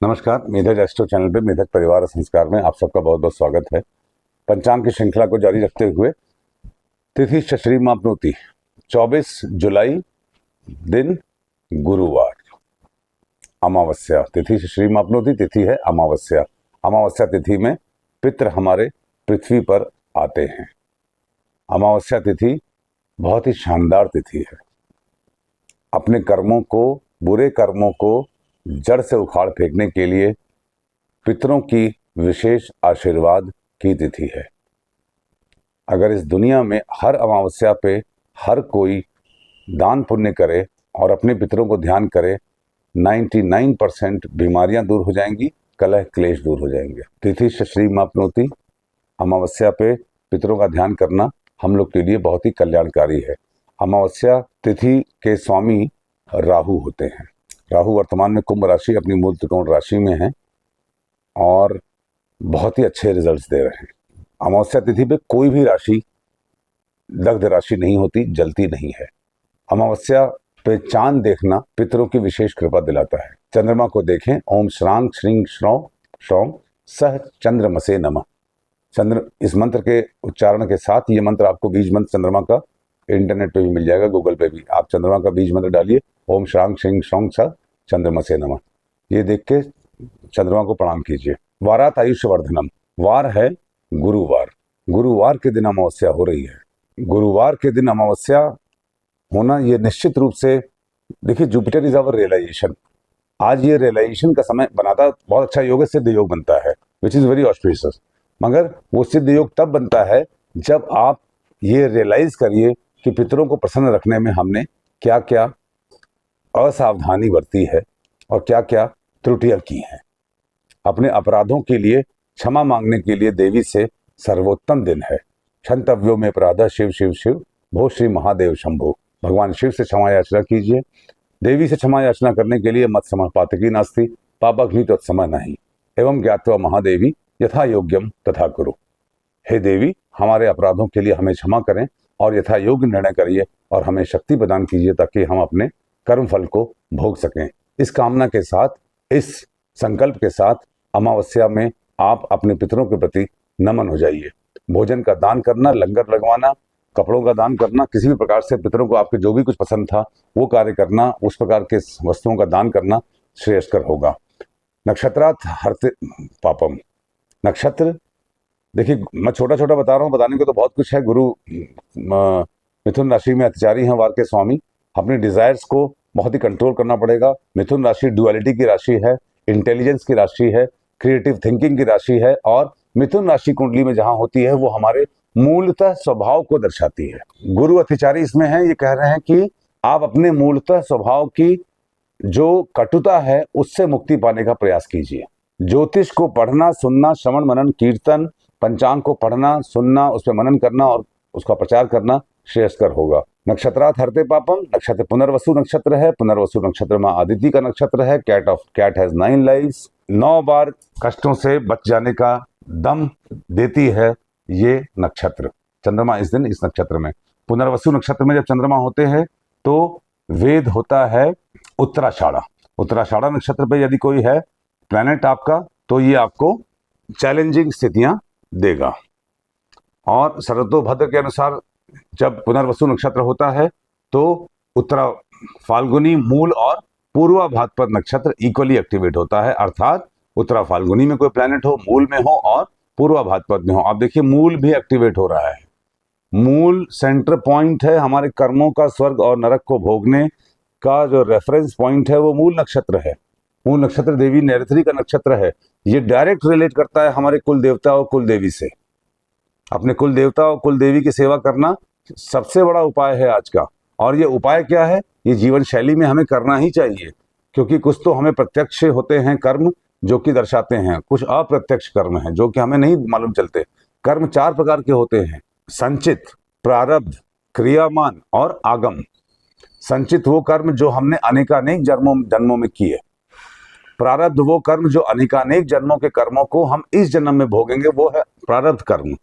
नमस्कार, मेधक astro channel पे मेधक परिवार और संस्कार में आप सबका बहुत बहुत स्वागत है। पंचांग की श्रृंखला को जारी रखते हुए तिथि शश्री मापनोती 24 जुलाई, दिन गुरुवार, अमावस्या तिथि। शश्री मापनोती तिथि है अमावस्या। अमावस्या तिथि में पितृ हमारे पृथ्वी पर आते हैं। अमावस्या तिथि बहुत ही शानदार तिथि है। अपने कर्मों को, बुरे कर्मों को जड़ से उखाड़ फेंकने के लिए पितरों की विशेष आशीर्वाद की तिथि है। अगर इस दुनिया में हर अमावस्या पे हर कोई दान पुण्य करे और अपने पितरों को ध्यान करे, 99% बीमारियां दूर हो जाएंगी, कलह क्लेश दूर हो जाएंगे। तिथि शश्री मापनोती अमावस्या पे पितरों का ध्यान करना हम लोग के लिए बहुत ही कल्याणकारी है। अमावस्या तिथि के स्वामी राहु होते हैं। राहु वर्तमान में कुंभ राशि अपनी मूल त्रिकोण राशि में है और बहुत ही अच्छे रिजल्ट्स दे रहे हैं। अमावस्या तिथि पे कोई भी राशि दग्ध राशि नहीं होती, जलती नहीं है। अमावस्या पे चांद देखना पितरों की विशेष कृपा दिलाता है। चंद्रमा को देखें, ओम श्रांग श्रींग श्रौं श्रौं सह चंद्रमसे नमः। चंद्र इस मंत्र के उच्चारण के साथ, ये मंत्र आपको बीज मंत्र चंद्रमा का इंटरनेट पे भी मिल जाएगा, गूगल पे भी। आप चंद्रमा का बीज मंत्र डालिए, ओम श्रांग श्रींग श्रौं सह चंद्रमसे नमः। ये देख के चंद्रमा को प्रणाम कीजिए। वारात आयुष्य वर्धनम, वार है गुरुवार। गुरुवार के दिन अमावस्या हो रही है। गुरुवार के दिन अमावस्या होना ये निश्चित रूप से, देखिए जुपिटर इज आवर रियलाइजेशन। आज ये रियलाइजेशन का समय बनाता, बहुत अच्छा योग है, सिद्ध योग बनता है, विच इज वेरी ऑस्पिशियस। मगर वो सिद्ध योग तब बनता है जब आप ये रियलाइज करिए कि पितरों को प्रसन्न रखने में हमने क्या क्या असावधानी बरती है और क्या क्या त्रुटियां की हैं। अपने अपराधों के लिए क्षमा मांगने के लिए देवी से सर्वोत्तम दिन है। क्षंतव्यो में अपराध शिव शिव शिव भो श्री महादेव शंभो। भगवान शिव से क्षमा याचना कीजिए। देवी से क्षमा याचना करने के लिए मत समय पातकी नास्ति पापग्नि तत्समः नहीं एवं ज्ञात्वा महादेवी यथा योग्यम तथा कुरु। हे देवी, हमारे अपराधों के लिए हमें क्षमा करें और यथा योग्य निर्णय करिए और हमें शक्ति प्रदान कीजिए ताकि हम अपने कर्म फल को भोग सकें। इस कामना के साथ, इस संकल्प के साथ अमावस्या में आप अपने पितरों के प्रति नमन हो जाइए। भोजन का दान करना, लंगर लगवाना, कपड़ों का दान करना, किसी भी प्रकार से पितरों को आपके जो भी कुछ पसंद था वो कार्य करना, उस प्रकार के वस्तुओं का दान करना श्रेयस्कर होगा। नक्षत्रात् हरते पापम। नक्षत्र देखिए, मैं छोटा छोटा बता रहा हूँ, बताने को तो बहुत कुछ है। गुरु मिथुन राशि में अतिचारी हैं, वार के स्वामी। अपने डिजायर्स को बहुत ही कंट्रोल करना पड़ेगा। मिथुन राशि ड्युअलिटी की राशि है, इंटेलिजेंस की राशि है, क्रिएटिव थिंकिंग की राशि है और मिथुन राशि कुंडली में जहां होती है वो हमारे मूलतः स्वभाव को दर्शाती है। गुरु अतिचारी इसमें है, ये कह रहे हैं कि आप अपने मूलतः स्वभाव की जो कटुता है उससे मुक्ति पाने का प्रयास कीजिए। ज्योतिष को पढ़ना, सुनना, श्रवण मनन कीर्तन, पंचांग को पढ़ना, सुनना, उस पर मनन करना और उसका प्रचार करना श्रेयस्कर होगा। नक्षत्रात् हरते पापम। नक्षत्र पुनर्वसु नक्षत्र है। पुनर्वसु नक्षत्र में आदित्य का नक्षत्र है। Cat has 9 lives. 9 बार कष्टों से बच जाने का दम देती है ये नक्षत्र। चंद्रमा इस दिन इस नक्षत्र में, पुनर्वसु नक्षत्र में जब चंद्रमा होते हैं तो वेद होता है उत्तराषाढ़ा। उत्तराषाढ़ा नक्षत्र पे यदि कोई है प्लैनेट आपका, तो ये आपको चैलेंजिंग स्थितियां देगा। और शरदोभद्र के अनुसार जब पुनर्वसु नक्षत्र होता है तो उत्तरा फाल्गुनी, मूल और पूर्वा भाद्रपद नक्षत्र इक्वली एक्टिवेट होता है। अर्थात उत्तरा फाल्गुनी में कोई प्लैनेट हो, मूल में हो और पूर्वा भाद्रपद में हो। आप देखिए मूल भी एक्टिवेट हो रहा है। मूल सेंटर पॉइंट है हमारे कर्मों का, स्वर्ग और नरक को भोगने का जो रेफरेंस पॉइंट है वो मूल नक्षत्र है। मूल नक्षत्र देवी नैऋति का नक्षत्र है। ये डायरेक्ट रिलेट करता है हमारे कुल देवता और कुल देवी से। अपने कुल देवता और कुल देवी की सेवा करना सबसे बड़ा उपाय है आज का। और ये उपाय क्या है, ये जीवन शैली में हमें करना ही चाहिए, क्योंकि कुछ तो हमें प्रत्यक्ष होते हैं कर्म जो कि दर्शाते हैं, कुछ अप्रत्यक्ष कर्म हैं जो कि हमें नहीं मालूम चलते। कर्म 4 प्रकार के होते हैं: संचित, प्रारब्ध, क्रियामान और आगम। संचित वो कर्म जो हमने अनेकानेक जन्मों में किए। प्रारब्ध वो कर्म जो अनेकानेक जन्मों के कर्मों को हम इस जन्म में भोगेंगे, वो है प्रारब्ध कर्म।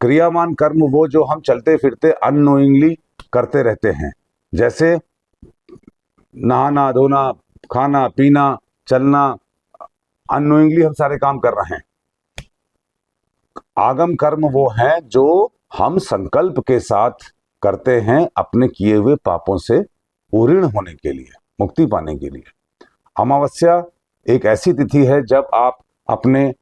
क्रियामान कर्म वो जो हम चलते फिरते अननोइंगली करते रहते हैं, जैसे नहाना धोना, खाना पीना, चलना, अननोइंगली हम सारे काम कर रहे हैं। आगम कर्म वो हैं जो हम संकल्प के साथ करते हैं अपने किए हुए पापों से उऋण होने के लिए, मुक्ति पाने के लिए। अमावस्या एक ऐसी तिथि है जब आप अपने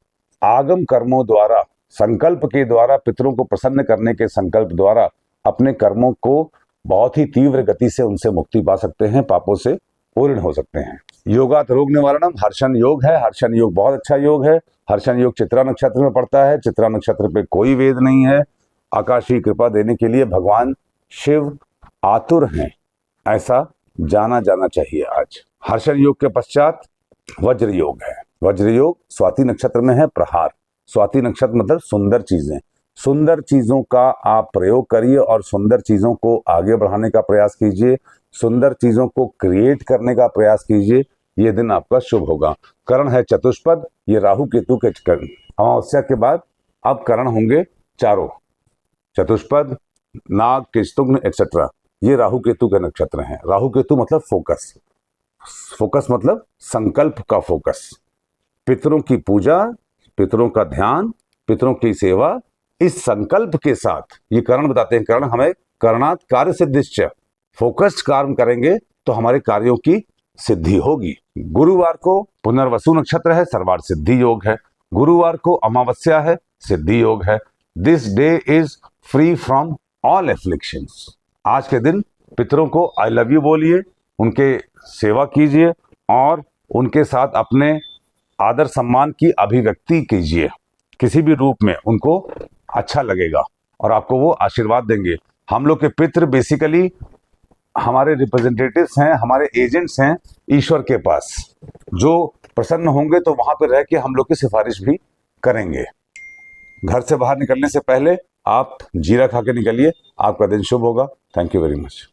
आगम कर्मों द्वारा, संकल्प के द्वारा, पितरों को प्रसन्न करने के संकल्प द्वारा अपने कर्मों को बहुत ही तीव्र गति से उनसे मुक्ति पा सकते हैं, पापों से पूर्ण हो सकते हैं। योगात रोग निवारणम, हर्षण योग है। हर्षण योग बहुत अच्छा योग है। हर्षण योग चित्रा नक्षत्र में पड़ता है। चित्रा नक्षत्र पे कोई वेद नहीं है। आकाशीय कृपा देने के लिए भगवान शिव आतुर हैं, ऐसा जाना जाना चाहिए आज। हर्षण योग के पश्चात वज्र योग है। वज्र योग स्वाति नक्षत्र में है। प्रहार, स्वाति नक्षत्र मतलब सुंदर चीजें, सुंदर चीजों का आप प्रयोग करिए और सुंदर चीजों को आगे बढ़ाने का प्रयास कीजिए, सुंदर चीजों को क्रिएट करने का प्रयास कीजिए। ये दिन आपका शुभ होगा। करण है चतुष्पद, ये राहु केतु के करण। अमावस्या के बाद अब करण होंगे चारों, चतुष्पद, नाग, केशतुग्न एक्सेट्रा। ये राहु केतु के नक्षत्र हैं। राहु केतु मतलब फोकस, फोकस मतलब संकल्प का फोकस, पितरों की पूजा, पितरों का ध्यान, पितरों की सेवा, इस संकल्प के साथ ये करण बताते हैं। करण हमें करणात् कार्य सिद्धिश्च, फोकस्ड कार्य करेंगे तो हमारे कार्यों की सिद्धि होगी। गुरुवार को पुनर्वसु नक्षत्र है, सर्वार्थ सिद्धि योग है। गुरुवार को अमावस्या है, सिद्धि योग है। This day is free from all afflictions. आज के दिन पितरों को आई लव यू बोलिए, उनके सेवा कीजिए और उनके साथ अपने आदर सम्मान की अभिव्यक्ति कीजिए, किसी भी रूप में उनको अच्छा लगेगा और आपको वो आशीर्वाद देंगे। हम लोग के पितृ बेसिकली हमारे रिप्रेजेंटेटिव्स हैं, हमारे एजेंट्स हैं ईश्वर के पास, जो प्रसन्न होंगे तो वहां पर रह के हम लोग की सिफारिश भी करेंगे। घर से बाहर निकलने से पहले आप जीरा खा के निकलिए, आपका दिन शुभ होगा। Thank you very much.